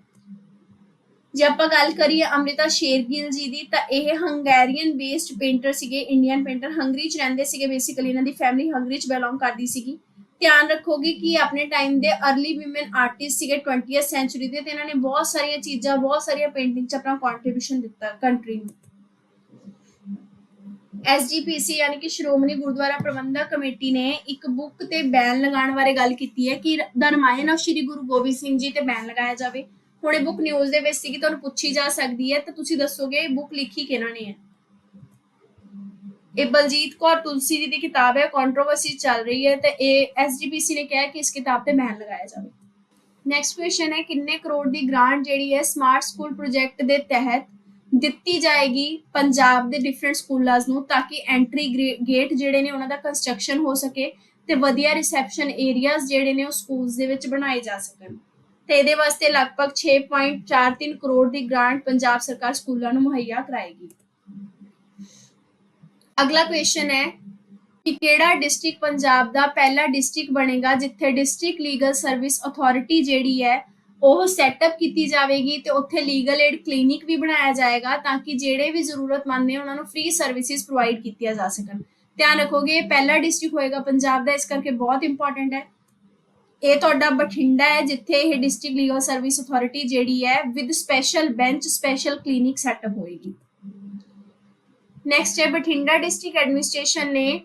ਜੇ ਆਪਾਂ ਗੱਲ ਕਰੀਏ ਅਮ੍ਰਿਤਾ ਸ਼ੇਰਗਿਲ ਜੀ ਦੀ, ਤਾਂ ਇਹ ਹੰਗੈਰੀਅਨ ਬੇਸਡ ਪੇਂਟਰ ਸੀਗੇ, ਇੰਡੀਅਨ ਪੇਂਟਰ, ਹੰਗਰੀ ਚ ਰਹਿੰਦੇ ਸੀਗੇ। ਬੇਸਿਕਲੀ ਇਹਨਾਂ ਦੀ ਫੈਮਿਲੀ ਹੰਗਰੀ ਚ ਬਿਲੋਂਗ ਕਰਦੀ ਸੀਗੀ। ਧਿਆਨ ਰੱਖੋਗੇ ਕਿ ਆਪਣੇ ਟਾਈਮ ਦੇ अर्ਲੀ ਔਮਨ ਆਰਟਿਸਟ ਸੀਗੇ 20th ਸੈਂਚੁਰੀ ਦੇ, ਤੇ ਇਹਨਾਂ ਨੇ ਬਹੁਤ ਸਾਰੀਆਂ ਚੀਜ਼ਾਂ, ਬਹੁਤ ਸਾਰੀਆਂ ਪੇਂਟਿੰਗ ਚ ਆਪਣਾ ਕੰਟਰੀਬਿਊਸ਼ਨ ਦਿੱਤਾ ਕੰਟਰੀ ਨੂੰ। SGPC यानी कि श्रोमणी गुरुद्वारा प्रबंधक कमेटी ने एक बुक ते बैन लगाने बारे गल कीती है कि द रामायण ऑफ श्री गुरु गोबिंद सिंह जी ते बैन लगाया जाए। हुणे बुक न्यूज़ दे विच सीगी, तुहानूं पुछी जा सकदी है, तो तुसीं दस्सोगे बुक लिखी किहਨਾਂ ने है। ये बलजीत कौर तुलसी जी की किताब है, कंट्रोवर्सी चल रही है, तो ये SGPC ने कहा कि इस किताब ते बैन लगाया जाए। नैक्सट क्वेश्चन है किन्ने करोड़ की ग्रांट जिहड़ी है स्मार्ट स्कूल प्रोजेक्ट के तहत ਦਿੱਤੀ ਜਾਏਗੀ ਪੰਜਾਬ ਦੇ ਡਿਫਰੈਂਟ ਸਕੂਲਾਂ ਨੂੰ, ਤਾਂ ਕਿ ਐਂਟਰੀ ਗੇਟ ਜਿਹੜੇ ਨੇ ਉਹਨਾਂ ਦਾ ਕੰਸਟਰਕਸ਼ਨ ਹੋ ਸਕੇ ਤੇ ਵਧੀਆ ਰਿਸੈਪਸ਼ਨ ਏਰੀਆਜ਼ ਜਿਹੜੇ ਨੇ ਉਹ ਸਕੂਲਸ ਦੇ ਵਿੱਚ ਬਣਾਏ ਜਾ ਸਕਣ। ਤੇ ਇਹਦੇ ਵਾਸਤੇ ਲਗਭਗ 6.43 ਕਰੋੜ ਦੀ ਗ੍ਰਾਂਟ ਪੰਜਾਬ ਸਰਕਾਰ ਸਕੂਲਾਂ ਨੂੰ ਮੁਹੱਈਆ ਕਰਾਏਗੀ। ਅਗਲਾ ਕੁਐਸਚਨ ਹੈ ਕਿ ਕਿਹੜਾ ਡਿਸਟ੍ਰਿਕਟ ਪੰਜਾਬ ਦਾ ਪਹਿਲਾ ਡਿਸਟ੍ਰਿਕਟ ਬਣੇਗਾ ਜਿੱਥੇ ਡਿਸਟ੍ਰਿਕਟ ਲੀਗਲ ਸਰਵਿਸ ਅਥਾਰਟੀ ਜਿਹੜੀ ਹੈ ਉਹ ਸੈਟਅਪ ਕੀਤੀ ਜਾਵੇਗੀ ਤੇ ਉੱਥੇ ਲੀਗਲ ਏਡ ਕਲੀਨਿਕ ਵੀ ਬਣਾਇਆ ਜਾਏਗਾ, ਤਾਂ ਕਿ ਜਿਹੜੇ ਵੀ ਜ਼ਰੂਰਤਮੰਦ ਨੇ ਉਹਨਾਂ ਨੂੰ ਫ੍ਰੀ ਸਰਵਿਸਿਜ਼ ਪ੍ਰੋਵਾਈਡ ਕੀਤੀਆਂ ਜਾ ਸਕਣ। ਧਿਆਨ ਰੱਖੋਗੇ ਇਹ ਪਹਿਲਾ ਡਿਸਟ੍ਰਿਕਟ ਹੋਏਗਾ ਪੰਜਾਬ ਦਾ, ਇਸ ਕਰਕੇ ਬਹੁਤ ਇੰਪੋਰਟੈਂਟ ਹੈ। ਇਹ ਤੁਹਾਡਾ ਬਠਿੰਡਾ ਹੈ, ਜਿੱਥੇ ਇਹ ਡਿਸਟ੍ਰਿਕਟ ਲੀਗਲ ਸਰਵਿਸ ਅਥਾਰਟੀ ਜਿਹੜੀ ਹੈ with special bench, special clinic setup ਹੋਏਗੀ। ਨੈਕਸਟ ਹੈ ਬਠਿੰਡਾ ਡਿਸਟ੍ਰਿਕਟ ਐਡਮਿਨਿਸਟ੍ਰੇਸ਼ਨ ਨੇ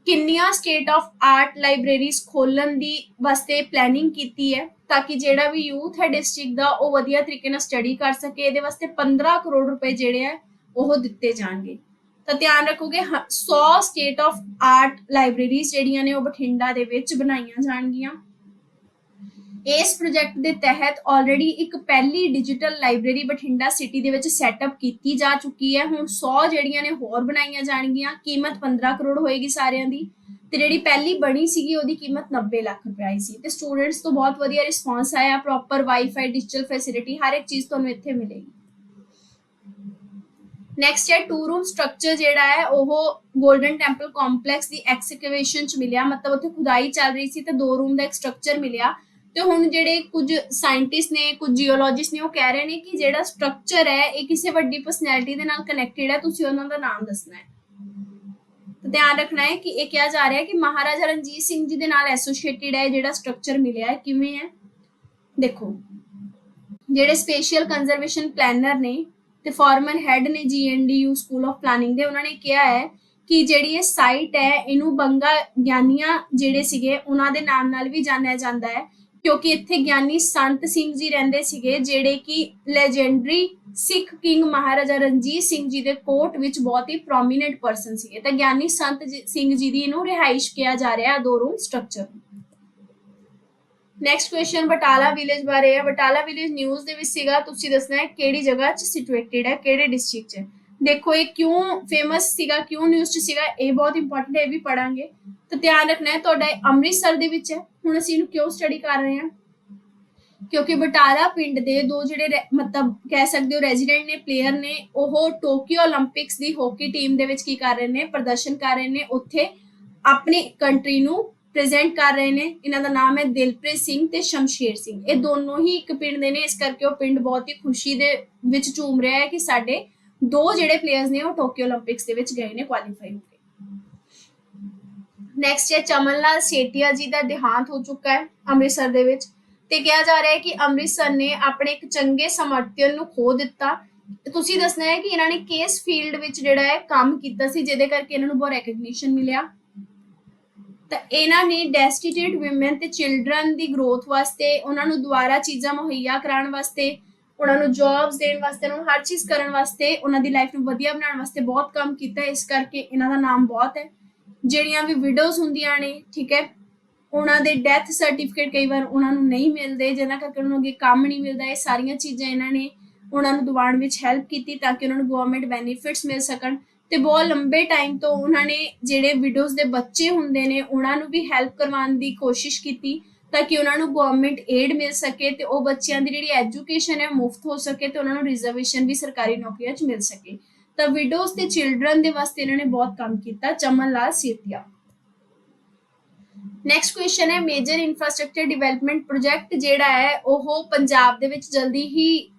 ਕਿੰਨੀਆਂ ਸਟੇਟ ਆਫ ਆਰਟ ਲਾਇਬ੍ਰੇਰੀਜ਼ ਖੋਲਣ ਦੀ ਵਾਸਤੇ ਪਲੈਨਿੰਗ ਕੀਤੀ ਹੈ, ਤਾਂ ਕਿ ਜਿਹੜਾ ਵੀ ਯੂਥ ਹੈ ਡਿਸਟ੍ਰਿਕਟ ਦਾ ਉਹ ਵਧੀਆ ਤਰੀਕੇ ਨਾਲ ਸਟੱਡੀ ਕਰ ਸਕੇ। ਇਹਦੇ ਵਾਸਤੇ 15 ਕਰੋੜ ਰੁਪਏ ਜਿਹੜੇ ਆ ਉਹ ਦਿੱਤੇ ਜਾਣਗੇ। ਤਾਂ ਧਿਆਨ ਰੱਖੋਗੇ 100 ਸਟੇਟ ਆਫ ਆਰਟ ਲਾਇਬ੍ਰੇਰੀਜ਼ ਜਿਹੜੀਆਂ ਨੇ ਉਹ ਬਠਿੰਡਾ ਦੇ ਵਿੱਚ ਬਣਾਈਆਂ ਜਾਣਗੀਆਂ। ਇਸ ਪ੍ਰੋਜੈਕਟ ਦੇ ਤਹਿਤ ਆਲਰੇਡੀ ਇੱਕ ਪਹਿਲੀ ਡਿਜੀਟਲ ਲਾਇਬ੍ਰੇਰੀ ਬਠਿੰਡਾ ਸਿਟੀ ਦੇ ਵਿੱਚ ਸੈਟਅਪ ਕੀਤੀ ਜਾ ਚੁੱਕੀ ਹੈ। ਹੁਣ 100 ਜਿਹੜੀਆਂ ਨੇ ਹੋਰ ਬਣਾਈਆਂ ਜਾਣਗੀਆਂ। ਕੀਮਤ 15 ਕਰੋੜ ਹੋਏਗੀ ਸਾਰਿਆਂ ਦੀ, ਤੇ ਜਿਹੜੀ ਪਹਿਲੀ ਬਣੀ ਸੀਗੀ ਉਹਦੀ ਕੀਮਤ 90 ਲੱਖ ਰੁਪਏ ਆਈ ਸੀ। ਤੇ ਸਟੂਡੈਂਟਸ ਤੋਂ ਬਹੁਤ ਵਧੀਆ ਰਿਸਪੌਂਸ ਆਇਆ, ਪ੍ਰੋਪਰ ਵਾਈਫਾਈ, ਡਿਜੀਟਲ ਫੈਸਿਲਿਟੀ, ਹਰ ਇੱਕ ਚੀਜ਼ ਤੁਹਾਨੂੰ ਇੱਥੇ ਮਿਲੇਗੀ। ਨੈਕਸਟ ਹੈ 2 ਰੂਮ ਸਟਰਕਚਰ ਜਿਹੜਾ ਹੈ ਉਹ ਗੋਲਡਨ ਟੈਂਪਲ ਕੰਪਲੈਕਸ ਦੀ ਐਕਸਕੇਵੇਸ਼ਨ ਚ ਮਿਲਿਆ, ਮਤਲਬ ਉੱਥੇ ਖੁਦਾਈ ਚੱਲ ਰਹੀ ਸੀ ਤੇ 2 ਰੂਮ ਦਾ ਇੱਕ ਸਟਰਕਚਰ ਮਿਲਿਆ। ਤੇ ਹੁਣ ਜਿਹੜੇ ਕੁਝ ਸਾਇੰਟਿਸਟ ਨੇ, ਕੁਝ ਜੀਓਲੋਜਿਸਟ ਨੇ, ਉਹ ਕਹਿ ਰਹੇ ਨੇ ਕਿ ਜਿਹੜਾ ਸਟਰਕਚਰ ਹੈ ਇਹ ਕਿਸੇ ਵੱਡੀ ਪਰਸਨੈਲਿਟੀ ਦੇ ਨਾਲ ਕਨੈਕਟਡ ਹੈ, ਤੁਸੀਂ ਉਹਨਾਂ ਦਾ ਨਾਮ ਦੱਸਣਾ ਹੈ। ਤਾਂ ਧਿਆਨ ਰੱਖਣਾ ਹੈ ਕਿ ਇਹ ਕਿਹਾ ਜਾ ਰਿਹਾ ਹੈ ਕਿ ਮਹਾਰਾਜਾ ਰਣਜੀਤ ਸਿੰਘ ਜੀ ਦੇ ਨਾਲ ਐਸੋਸੀਏਟਿਡ ਹੈ ਜਿਹੜਾ ਸਟਰਕਚਰ ਮਿਲਿਆ ਹੈ। ਕਿਵੇਂ ਹੈ ਦੇਖੋ, ਜਿਹੜੇ ਸਪੇਸ਼ੀਅਲ ਕੰਜ਼ਰਵੇਸ਼ਨ ਪਲੈਨਰ ਨੇ ਤੇ ਫਾਰਮਰ ਹੈਡ ਨੇ GNDU ਸਕੂਲ ਆਫ ਪਲਾਨਿੰਗ ਦੇ, ਉਹਨਾਂ ਨੇ ਕਿਹਾ ਹੈ ਕਿ ਜਿਹੜੀ ਇਹ ਸਾਈਟ ਹੈ ਇਹਨੂੰ ਬੰਗਾ ਗਿਆਨੀਆਂ ਜਿਹੜੇ ਸੀਗੇ ਉਹਨਾਂ ਦੇ ਨਾਮ ਨਾਲ ਵੀ ਜਾਣਿਆ ਜਾਂਦਾ ਹੈ, ਕਿਉਂਕਿ ਇੱਥੇ ਗਿਆਨੀ ਸੰਤ ਸਿੰਘ ਜੀ ਰਹਿੰਦੇ ਸੀਗੇ, ਜਿਹੜੇ ਕਿ ਲੈਜੈਂਡਰੀ ਸਿੱਖ ਕਿੰਗ ਮਹਾਰਾਜਾ ਰਣਜੀਤ ਸਿੰਘ ਜੀ ਦੇ ਕੋਰਟ ਵਿੱਚ ਬਹੁਤ ਹੀ ਪ੍ਰੋਮੀਨੈਂਟ ਪਰਸਨ ਸੀਗੇ। ਤਾਂ ਗਿਆਨੀ ਸੰਤ ਸਿੰਘ ਜੀ ਦੀ ਇਹਨੂੰ ਰਿਹਾਇਸ਼ ਕਿਹਾ ਜਾ ਰਿਹਾ 2 room structure. Next question Batala village ਬਾਰੇ ਹੈ। ਬਟਾਲਾ ਵਿਲੇਜ ਨਿਊਜ਼ ਦੇ ਵਿੱਚ ਸੀਗਾ, ਤੁਸੀਂ ਦੱਸਣਾ ਹੈ ਕਿਹੜੀ ਜਗ੍ਹਾ 'ਚ ਸਿਚੁਏਟਡ ਹੈ, ਕਿਹੜੇ ਡਿਸਟ੍ਰਿਕਟ 'ਚ। ਦੇਖੋ ਇਹ ਕਿਉਂ ਫੇਮਸ ਸੀਗਾ, ਕਿਉਂ ਨਿਊਜ਼ 'ਚ ਸੀਗਾ, ਇਹ ਬਹੁਤ ਇੰਪੋਰਟੈਂਟ ਹੈ, ਇਹ ਵੀ ਪੜਾਂਗੇ। ਤਾਂ ਧਿਆਨ ਰੱਖਣਾ ਹੈ ਤੁਹਾਡਾ ਅੰਮ੍ਰਿਤਸਰ ਦੇ ਵਿੱਚ ਹੈ। ਹੁਣ ਅਸੀਂ ਇਹਨੂੰ ਕਿਉਂ ਸਟੱਡੀ ਕਰ ਰਹੇ ਹਾਂ, ਕਿਉਂਕਿ ਬਟਾਲਾ ਪਿੰਡ ਦੇ 2 ਜਿਹੜੇ ਮਤਲਬ ਕਹਿ ਸਕਦੇ ਹੋ ਰੈਜ਼ੀਡੈਂਟ ਨੇ, ਪਲੇਅਰ ਨੇ, ਉਹ ਟੋਕੀਓ 올림픽ਸ ਦੀ ਹਾਕੀ ਟੀਮ ਦੇ ਵਿੱਚ ਕੀ ਕਰ ਰਹੇ ਨੇ, ਪ੍ਰਦਰਸ਼ਨ ਕਰ ਰਹੇ ਨੇ, ਉੱਥੇ ਆਪਣੀ ਕੰਟਰੀ ਨੂੰ ਪ੍ਰੈਜ਼ੈਂਟ ਕਰ ਰਹੇ ਨੇ। ਇਹਨਾਂ ਦਾ ਨਾਮ ਹੈ ਦਿਲਪ੍ਰੀਤ ਸਿੰਘ ਤੇ ਸ਼ਮਸ਼ੇਰ ਸਿੰਘ। ਇਹ ਦੋਨੋਂ ਹੀ ਇੱਕ ਪਿੰਡ ਦੇ ਨੇ, ਇਸ ਕਰਕੇ ਉਹ ਪਿੰਡ ਬਹੁਤ ਹੀ ਖੁਸ਼ੀ ਦੇ ਵਿੱਚ ਝੂਮ ਰਿਹਾ ਹੈ ਕਿ ਸਾਡੇ 2 ਜਿਹੜੇ ਪਲੇਅਰਸ ਨੇ ਉਹ ਟੋਕੀਓ 올림픽ਸ ਦੇ ਵਿੱਚ ਗਏ ਨੇ ਕੁਆਲੀਫਾਈ ਹੋ ਕੇ। ਨੈਕਸਟ ਹੈ ਚਮਨ ਲਾਲ ਸੇਠੀਆ ਜੀ ਦਾ ਦੇਹਾਂਤ ਹੋ ਚੁੱਕਾ ਹੈ ਅੰਮ੍ਰਿਤਸਰ ਦੇ ਵਿੱਚ, ਤੇ ਕਿਹਾ ਜਾ ਰਿਹਾ ਹੈ ਕਿ ਅੰਮ੍ਰਿਤਸਰ ਨੇ ਆਪਣੇ ਇੱਕ ਚੰਗੇ ਸਮਰਥਨ ਨੂੰ ਖੋ ਦਿੱਤਾ। ਤੁਸੀਂ ਦੱਸਣਾ ਹੈ ਕਿ ਇਹਨਾਂ ਨੇ ਕਿਸ ਫੀਲਡ ਵਿੱਚ ਜਿਹੜਾ ਹੈ ਕੰਮ ਕੀਤਾ ਸੀ ਜਿਹਦੇ ਕਰਕੇ ਇਹਨਾਂ ਨੂੰ ਬਹੁਤ ਰੈਕਗਨੀਸ਼ਨ ਮਿਲਿਆ। ਤਾਂ ਇਹਨਾਂ ਨੇ ਡੈਸਟੀਟਿਊਟ ਵਿਮਨ ਤੇ ਚਿਲਡਰਨ ਦੀ ਗਰੋਥ ਵਾਸਤੇ, ਉਹਨਾਂ ਨੂੰ ਦੁਬਾਰਾ ਚੀਜ਼ਾਂ ਮੁਹੱਈਆ ਕਰਾਉਣ ਵਾਸਤੇ, ਉਹਨਾਂ ਨੂੰ ਜੌਬਸ ਦੇਣ ਵਾਸਤੇ, ਉਹਨਾਂ ਨੂੰ ਹਰ ਚੀਜ਼ ਕਰਨ ਵਾਸਤੇ, ਉਹਨਾਂ ਦੀ ਲਾਈਫ ਨੂੰ ਵਧੀਆ ਬਣਾਉਣ ਵਾਸਤੇ ਬਹੁਤ ਕੰਮ ਕੀਤਾ। ਇਸ ਕਰਕੇ ਇਹਨਾਂ ਦਾ ਨਾਮ ਬਹੁਤ ਹੈ। ਜਿਹੜੀਆਂ ਵੀ ਵਿਡੋਜ਼ ਹੁੰਦੀਆਂ ਨੇ, ਠੀਕ ਹੈ, ਉਹਨਾਂ ਦੇ ਡੈਥ ਸਰਟੀਫਿਕੇਟ ਕਈ ਵਾਰ ਉਹਨਾਂ ਨੂੰ ਨਹੀਂ ਮਿਲਦੇ, ਜਿਹਨਾਂ ਕਰਕੇ ਉਹਨਾਂ ਨੂੰ ਅੱਗੇ ਕੰਮ ਨਹੀਂ ਮਿਲਦਾ। ਇਹ ਸਾਰੀਆਂ ਚੀਜ਼ਾਂ ਇਹਨਾਂ ਨੇ ਉਹਨਾਂ ਨੂੰ ਦਿਵਾਉਣ ਵਿੱਚ ਹੈਲਪ ਕੀਤੀ ਤਾਂ ਕਿ ਉਹਨਾਂ ਨੂੰ ਗਵਰਨਮੈਂਟ ਬੈਨੀਫਿਟਸ ਮਿਲ ਸਕਣ। ਤੇ ਬਹੁਤ ਲੰਬੇ ਟਾਈਮ ਤੋਂ ਉਹਨਾਂ ਨੇ ਜਿਹੜੇ ਵਿਡੋਜ਼ ਦੇ ਬੱਚੇ ਹੁੰਦੇ ਨੇ ਉਹਨਾਂ ਨੂੰ ਵੀ ਹੈਲਪ ਕਰਵਾਉਣ ਦੀ ਕੋਸ਼ਿਸ਼ ਕੀਤੀ ਤਾਂ ਕਿ ਉਹਨਾਂ ਨੂੰ ਗਵਰਨਮੈਂਟ ਏਡ ਮਿਲ ਸਕੇ ਤੇ ਉਹ ਬੱਚਿਆਂ ਦੀ ਜਿਹੜੀ ਐਜੂਕੇਸ਼ਨ ਹੈ ਮੁਫਤ ਹੋ ਸਕੇ ਤੇ ਉਹਨਾਂ ਨੂੰ ਰਿਜ਼ਰਵੇਸ਼ਨ ਵੀ ਸਰਕਾਰੀ ਨੌਕਰੀਆਂ 'ਚ ਮਿਲ ਸਕੇ। ਤਾਂ ਵਿਡੋਜ਼ ਤੇ ਚਿਲਡਰਨ ਦੇ ਵਾਸਤੇ ਇਹਨਾਂ ਨੇ ਬਹੁਤ ਕੰਮ ਕੀਤਾ। ਚਮਨ ਲਾਲ ਸੇਤੀਆ। ਨੈਕਸਟ ਕੁਐਸਚਨ ਹੈ ਮੇਜਰ ਇਨਫਰਾਸਟ੍ਰਕਚਰ ਡਿਵੈਲਪਮੈਂਟ ਪ੍ਰੋਜੈਕਟ ਜਿਹੜਾ ਹੈ ਉਹ ਪੰਜਾਬ ਦੇ ਵਿੱਚ ਜਲਦੀ ਹੀ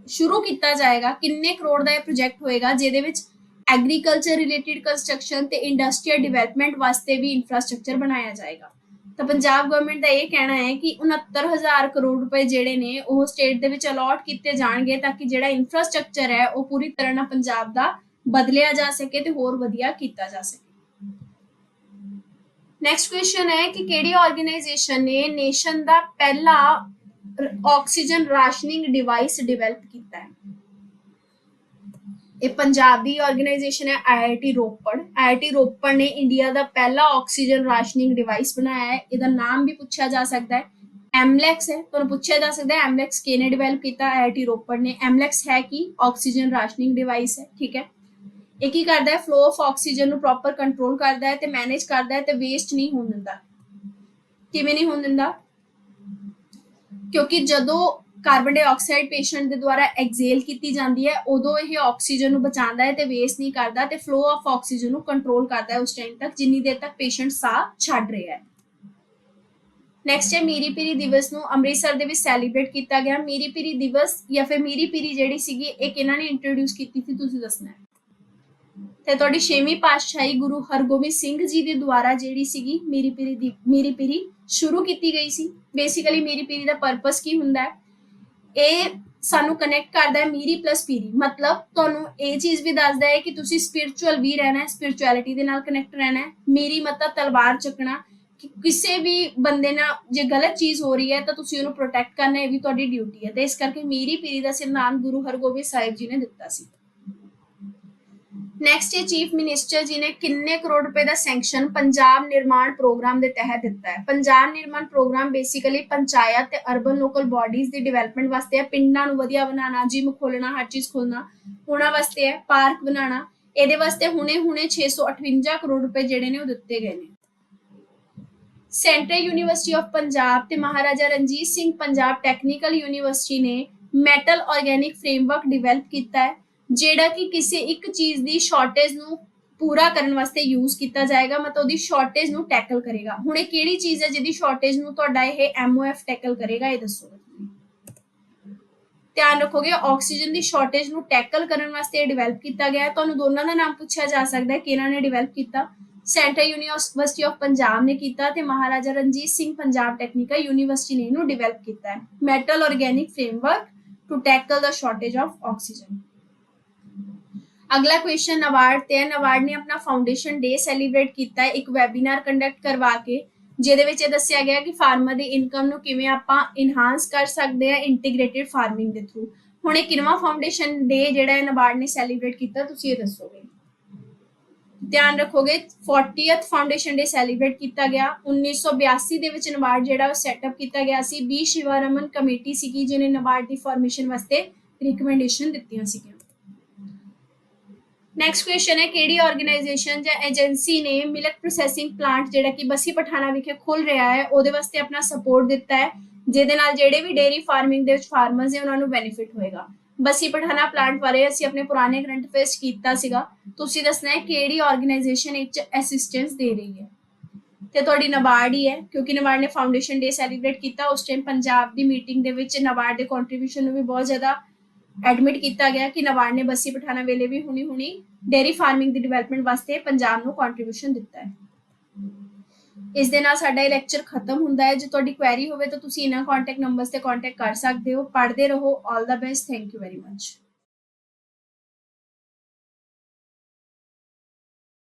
ਸ਼ੁਰੂ ਕੀਤਾ ਜਾਏਗਾ। ਕਿੰਨੇ ਕਰੋੜ ਦਾ ਇਹ ਪ੍ਰੋਜੈਕਟ ਹੋਏਗਾ ਜਿਹਦੇ ਵਿੱਚ ਐਗਰੀਕਲਚਰ ਰਿਲੇਟਿਡ ਕੰਸਟਰਕਸ਼ਨ ਤੇ ਇੰਡਸਟਰੀਅਲ ਡਿਵੈਲਪਮੈਂਟ ਵਾਸਤੇ ਵੀ ਇਨਫਰਾਸਟ੍ਰਕਚਰ ਬਣਾਇਆ ਜਾਏਗਾ। ਤਾਂ ਪੰਜਾਬ ਗਵਰਨਮੈਂਟ ਦਾ ਇਹ ਕਹਿਣਾ ਹੈ ਕਿ 69,000 ਕਰੋੜ ਰੁਪਏ ਜਿਹੜੇ ਨੇ ਉਹ ਸਟੇਟ ਦੇ ਵਿੱਚ ਅਲਾਟ ਕੀਤੇ ਜਾਣਗੇ ਤਾਂ ਕਿ ਜਿਹੜਾ ਇਨਫਰਾਸਟ੍ਰਕਚਰ ਹੈ ਉਹ ਪੂਰੀ ਤਰ੍ਹਾਂ ਨਾਲ ਪੰਜਾਬ ਦਾ ਬਦਲਿਆ ਜਾ ਸਕੇ ਤੇ ਹੋਰ ਵਧੀਆ ਕੀਤਾ ਜਾ ਸਕੇ। ਨੈਕਸਟ ਕੁਐਸਚਨ ਹੈ ਕਿ ਕਿਹੜੀ ਆਰਗੇਨਾਈਜੇਸ਼ਨ ਨੇ ਨੇਸ਼ਨ ਦਾ ਪਹਿਲਾ ਆਕਸੀਜਨ ਰਾਸ਼ਨਿੰਗ ਡਿਵਾਈਸ ਡਿਵੈਲਪ ਕੀਤਾ ਹੈ? ਇਹ ਪੰਜਾਬ ਦੀ ਆਰਗੇਨਾਈਜੇਸ਼ਨ ਹੈ IIT ਰੋਪੜ। IIT ਰੋਪੜ ਨੇ ਇੰਡੀਆ ਦਾ ਪਹਿਲਾ ਆਕਸੀਜਨ ਰਾਸ਼ਨਿੰਗ ਡਿਵਾਈਸ ਬਣਾਇਆ ਹੈ। ਇਹਦਾ ਨਾਮ ਵੀ ਪੁੱਛਿਆ ਜਾ ਸਕਦਾ ਹੈ, ਐਮਲੈਕਸ ਹੈ। ਤੁਹਾਨੂੰ ਪੁੱਛਿਆ ਜਾ ਸਕਦਾ ਹੈ ਐਮਲੈਕਸ ਕਿਹਨੇ ਡਿਵੈਲਪ ਕੀਤਾ? IIT ਰੋਪੜ ਨੇ। ਐਮਲੈਕਸ ਹੈ ਕੀ? ਆਕਸੀਜਨ ਰਾਸ਼ਨਿੰਗ ਡਿਵਾਈਸ ਹੈ, ਠੀਕ ਹੈ। ਇਹ ਕੀ ਕਰਦਾ ਹੈ? ਫਲੋ ਆਫ ਆਕਸੀਜਨ ਨੂੰ ਪ੍ਰੋਪਰ ਕੰਟਰੋਲ ਕਰਦਾ ਹੈ ਤੇ ਮੈਨੇਜ ਕਰਦਾ ਹੈ ਤੇ ਵੇਸਟ ਨਹੀਂ ਹੋਣ ਦਿੰਦਾ। ਕਿਵੇਂ ਨਹੀਂ ਹੋਣ ਦਿੰਦਾ? ਕਿਉਂਕਿ ਜਦੋਂ ਕਾਰਬਨ ਡਾਈਆਕਸਾਈਡ ਪੇਸ਼ੈਂਟ ਦੇ ਦੁਆਰਾ ਐਕਸੇਲ ਕੀਤੀ ਜਾਂਦੀ ਹੈ ਉਦੋਂ ਇਹ ਆਕਸੀਜਨ ਨੂੰ ਬਚਾਉਂਦਾ ਹੈ ਤੇ ਵੇਸਟ ਨਹੀਂ ਕਰਦਾ ਤੇ ਫਲੋ ਆਫ ਆਕਸੀਜਨ ਨੂੰ ਕੰਟਰੋਲ ਕਰਦਾ ਹੈ ਉਸ ਟਾਈਮ ਤੱਕ ਜਿੰਨੀ ਦੇਰ ਤੱਕ ਪੇਸ਼ੈਂਟ ਸਾਹ ਛੱਡ ਰਿਹਾ ਹੈ। ਨੈਕਸਟ ਹੈ ਮੀਰੀ ਪੀਰੀ ਦਿਵਸ ਨੂੰ ਅੰਮ੍ਰਿਤਸਰ ਦੇ ਵਿੱਚ ਸੈਲੀਬ੍ਰੇਟ ਕੀਤਾ ਗਿਆ। ਮੀਰੀ ਪੀਰੀ ਦਿਵਸ ਜਾਂ ਫਿਰ ਮੀਰੀ ਪੀਰੀ ਜਿਹੜੀ ਸੀਗੀ ਇਹ ਕਿਹਨਾਂ ਨੇ ਇੰਟਰੋਡਿਊਸ ਕੀਤੀ ਸੀ ਤੁਸੀਂ ਦੱਸਣਾ ਹੈ। ਤੇ ਤੁਹਾਡੀ 6ਵੀਂ ਪਾਤਸ਼ਾਹੀ ਗੁਰੂ ਹਰਗੋਬਿੰਦ ਸਿੰਘ ਜੀ ਦੇ ਦੁਆਰਾ ਜਿਹੜੀ ਸੀਗੀ ਮੀਰੀ ਪੀਰੀ ਸ਼ੁਰੂ ਕੀਤੀ ਗਈ ਸੀ। ਬੇਸਿਕਲੀ ਮੀਰੀ ਪੀਰੀ ਦਾ ਪਰਪਸ ਕੀ ਹੁੰਦਾ ਹੈ? ਇਹ ਸਾਨੂੰ ਕਨੈਕਟ ਕਰਦਾ ਹੈ ਮੀਰੀ ਪਲਸ ਪੀਰੀ, ਮਤਲਬ ਤੁਹਾਨੂੰ ਇਹ ਚੀਜ਼ ਵੀ ਦੱਸਦਾ ਹੈ ਕਿ ਤੁਸੀਂ ਸਪਿਰਿਚੁਅਲ ਵੀ ਰਹਿਣਾ ਹੈ, ਸਪਿਰਿਚੁਅਲਿਟੀ ਦੇ ਨਾਲ ਕਨੈਕਟ ਰਹਿਣਾ ਹੈ। ਮੀਰੀ ਮਤਲਬ ਤਲਵਾਰ ਚੱਕਣਾ, ਕਿ ਕਿਸੇ ਵੀ ਬੰਦੇ ਨਾਲ ਜੇ ਗਲਤ ਚੀਜ਼ ਹੋ ਰਹੀ ਹੈ ਤਾਂ ਤੁਸੀਂ ਉਹਨੂੰ ਪ੍ਰੋਟੈਕਟ ਕਰਨਾ, ਇਹ ਵੀ ਤੁਹਾਡੀ ਡਿਊਟੀ ਹੈ। ਤੇ ਇਸ ਕਰਕੇ ਮੀਰੀ ਪੀਰੀ ਦਾ ਸਿਰਨਾਮ ਗੁਰੂ ਹਰਗੋਬਿੰਦ ਸਾਹਿਬ ਜੀ ਨੇ ਦਿੱਤਾ ਸੀ। ਨੈਕਸਟ ਹੈ ਚੀਫ ਮਿਨਿਸਟਰ ਜੀ ਨੇ ਕਿੰਨੇ ਕਰੋੜ ਰੁਪਏ ਦਾ ਸੈਂਕਸ਼ਨ ਪੰਜਾਬ ਨਿਰਮਾਣ ਪ੍ਰੋਗਰਾਮ ਦੇ ਤਹਿਤ ਦਿੱਤਾ ਹੈ? ਪੰਜਾਬ ਨਿਰਮਾਣ ਪ੍ਰੋਗਰਾਮ ਬੇਸਿਕਲੀ ਪੰਚਾਇਤ ਤੇ ਅਰਬਨ ਲੋਕਲ ਬਾਡੀਜ਼ ਦੀ ਡਿਵੈਲਪਮੈਂਟ ਵਾਸਤੇ ਹੈ। ਪਿੰਡਾਂ ਨੂੰ ਵਧੀਆ ਬਣਾਉਣਾ, ਜਿਮ ਖੋਲਣਾ, ਹਰ ਚੀਜ਼ ਖੋਲਣਾ ਉਹਨਾਂ ਵਾਸਤੇ ਹੈ। ਪਾਰਕ ਬਣਾਉਣਾ, ਇਹਦੇ ਵਾਸਤੇ ਹੁਣੇ 658 ਕਰੋੜ ਰੁਪਏ ਜਿਹੜੇ ਨੇ ਉਹ ਦਿੱਤੇ ਗਏ ਨੇ। ਸੈਂਟਰਲ ਯੂਨੀਵਰਸਿਟੀ ਆਫ ਪੰਜਾਬ ਤੇ ਮਹਾਰਾਜਾ ਰਣਜੀਤ ਸਿੰਘ ਪੰਜਾਬ ਟੈਕਨੀਕਲ ਯੂਨੀਵਰਸਿਟੀ ਨੇ ਮੈਟਲ ਆਰਗੈਨਿਕ ਫਰੇਮਵਰਕ ਡਿਵੈਲਪ ਕੀਤਾ ਹੈ ਜਿਹੜਾ ਕਿ ਕਿਸੇ ਇੱਕ ਚੀਜ਼ ਦੀ ਸ਼ਾਰਟੇਜ ਨੂੰ ਪੂਰਾ ਕਰਨ ਵਾਸਤੇ ਯੂਜ਼ ਕੀਤਾ ਜਾਏਗਾ, ਮਤਲਬ ਉਹਦੀ ਸ਼ਾਰਟੇਜ ਨੂੰ ਟੈਕਲ ਕਰੇਗਾ। ਹੁਣ ਇਹ ਕਿਹੜੀ ਚੀਜ਼ ਹੈ ਜਿਹਦੀ ਸ਼ਾਰਟੇਜ ਨੂੰ ਤੁਹਾਡਾ ਇਹ MOF ਟੈਕਲ ਕਰੇਗਾ? ਇਹ ਦੱਸੋ। ਧਿਆਨ ਰੱਖੋਗੇ ਆਕਸੀਜਨ ਦੀ ਸ਼ਾਰਟੇਜ ਨੂੰ ਟੈਕਲ ਕਰਨ ਵਾਸਤੇ ਇਹ ਡਿਵੈਲਪ ਕੀਤਾ ਗਿਆ ਹੈ। ਤੁਹਾਨੂੰ ਦੋਨਾਂ ਦਾ ਨਾਮ ਪੁੱਛਿਆ ਜਾ ਸਕਦਾ ਹੈ ਕਿ ਇਹਨਾਂ ਨੇ ਡਿਵੈਲਪ ਕੀਤਾ। ਸੈਂਟਰਲ ਯੂਨੀਵਰਸਿਟੀ ਆਫ ਪੰਜਾਬ ਨੇ ਕੀਤਾ ਤੇ ਮਹਾਰਾਜਾ ਰਣਜੀਤ ਸਿੰਘ ਪੰਜਾਬ ਟੈਕਨੀਕਲ ਯੂਨੀਵਰਸਿਟੀ ਨੇ ਇਹਨੂੰ ਡਿਵੈਲਪ ਕੀਤਾ ਹੈ। Metal organic framework to tackle the shortage of oxygen. ਅਗਲਾ ਕੁਐਸਚਨ ਨਬਾਰਡ ਤੇ ਹੈ। ਨਬਾਰਡ ਨੇ ਆਪਣਾ ਫਾਊਂਡੇਸ਼ਨ ਡੇ ਸੈਲੀਬ੍ਰੇਟ ਕੀਤਾ ਹੈ ਇੱਕ ਵੈਬੀਨਾਰ ਕੰਡਕਟ ਕਰਵਾ ਕੇ, ਜਿਹਦੇ ਵਿੱਚ ਇਹ ਦੱਸਿਆ ਗਿਆ ਕਿ ਫਾਰਮਰ ਦੀ ਇਨਕਮ ਨੂੰ ਕਿਵੇਂ ਆਪਾਂ ਇਨਹਾਂਸ ਕਰ ਸਕਦੇ ਆ ਇੰਟੀਗ੍ਰੇਟਿਡ ਫਾਰਮਿੰਗ ਦੇ ਥਰੂ। ਹੁਣ ਇਹ ਕਿੰਨਵਾਂ ਫਾਊਂਡੇਸ਼ਨ ਡੇ ਜਿਹੜਾ ਹੈ ਨਬਾਰਡ ਨੇ ਸੈਲੀਬ੍ਰੇਟ ਕੀਤਾ, ਤੁਸੀਂ ਇਹ ਦੱਸੋਗੇ। ਧਿਆਨ ਰੱਖੋਗੇ 40th ਫਾਊਂਡੇਸ਼ਨ ਡੇ ਸੈਲੀਬ੍ਰੇਟ ਕੀਤਾ ਗਿਆ। 1982 ਦੇ ਵਿੱਚ ਨਬਾਰਡ ਜਿਹੜਾ ਉਹ ਸੈਟਅਪ ਕੀਤਾ ਗਿਆ ਸੀ। B ਸ਼ਿਵਾਰਮਨ ਕਮੇਟੀ ਸੀਗੀ ਜਿਹਨੇ ਨਬਾਰਡ ਦੀ ਫਾਰਮੇਸ਼ਨ ਵਾਸਤੇ ਰਿਕਮੈਂਡੇਸ਼ਨ ਦਿੱਤੀਆਂ ਸੀਗੀਆਂ। ਨੈਕਸਟ ਕੁਐਸਚਨ ਹੈ ਕਿਹੜੀ ਆਰਗੇਨਾਈਜੇਸ਼ਨ ਜਾਂ ਏਜੰਸੀ ਨੇ ਮਿਲਕ ਪ੍ਰੋਸੈਸਿੰਗ ਪਲਾਂਟ ਜਿਹੜਾ ਕਿ ਬਸੀ ਪਠਾਣਾ ਵਿਖੇ ਖੁੱਲ ਰਿਹਾ ਹੈ ਉਹਦੇ ਵਾਸਤੇ ਆਪਣਾ ਸਪੋਰਟ ਦਿੱਤਾ ਹੈ, ਜਿਹਦੇ ਨਾਲ ਜਿਹੜੇ ਵੀ ਡੇਅਰੀ ਫਾਰਮਿੰਗ ਦੇ ਵਿੱਚ ਫਾਰਮਰਸ ਹੈ ਉਹਨਾਂ ਨੂੰ ਬੈਨੀਫਿਟ ਹੋਏਗਾ। ਬਸੀ ਪਠਾਣਾ ਪਲਾਂਟ ਬਾਰੇ ਅਸੀਂ ਆਪਣੇ ਪੁਰਾਣੇ ਕਰੰਟ ਅਫੇਅਰਸ ਕੀਤਾ ਸੀਗਾ, ਤੁਸੀਂ ਦੱਸਣਾ ਹੈ ਕਿਹੜੀ ਆਰਗੇਨਾਈਜੇਸ਼ਨ ਵਿੱਚ ਅਸਿਸਟੈਂਸ ਦੇ ਰਹੀ ਹੈ। ਤੇ ਤੁਹਾਡੀ ਨਬਾਰਡ ਹੀ ਹੈ, ਕਿਉਂਕਿ ਨਬਾਰਡ ਨੇ ਫਾਊਂਡੇਸ਼ਨ ਡੇ ਸੈਲੀਬ੍ਰੇਟ ਕੀਤਾ। ਉਸ ਟਾਈਮ ਪੰਜਾਬ ਦੀ ਮੀਟਿੰਗ ਦੇ ਵਿੱਚ ਨਬਾਰਡ ਦੇ ਕੰਟਰੀਬਿਊਸ਼ਨ ਨੂੰ ਵੀ ਬਹੁਤ ਜ਼ਿਆਦਾ ਐਡਮਿਟ ਕੀਤਾ ਗਿਆ ਕਿ ਨਬਾਰਡ ਨੇ ਬਸੀ ਪਠਾਣਾ ਵੇਲੇ ਵੀ ਹੁਣੀ ਡੇਅਰੀ ਫਾਰਮਿੰਗ ਦੀ ਡਿਵੈਲਪਮੈਂਟ ਵਾਸਤੇ ਪੰਜਾਬ ਨੂੰ ਕੰਟਰੀਬਿਊਸ਼ਨ ਦਿੱਤਾ ਹੈ। ਇਸ ਦੇ ਨਾਲ ਸਾਡਾ ਇਹ ਲੈਕਚਰ ਖਤਮ ਹੁੰਦਾ ਹੈ। ਜੇ ਤੁਹਾਡੀ ਕੁਐਰੀ ਹੋਵੇ ਤਾਂ ਤੁਸੀਂ ਇਹਨਾਂ ਕੰਟੈਕਟ ਨੰਬਰਸ ਤੇ ਕੰਟੈਕਟ ਕਰ ਸਕਦੇ ਹੋ। ਪੜ੍ਹਦੇ ਰਹੋ। All the best. Thank you very much.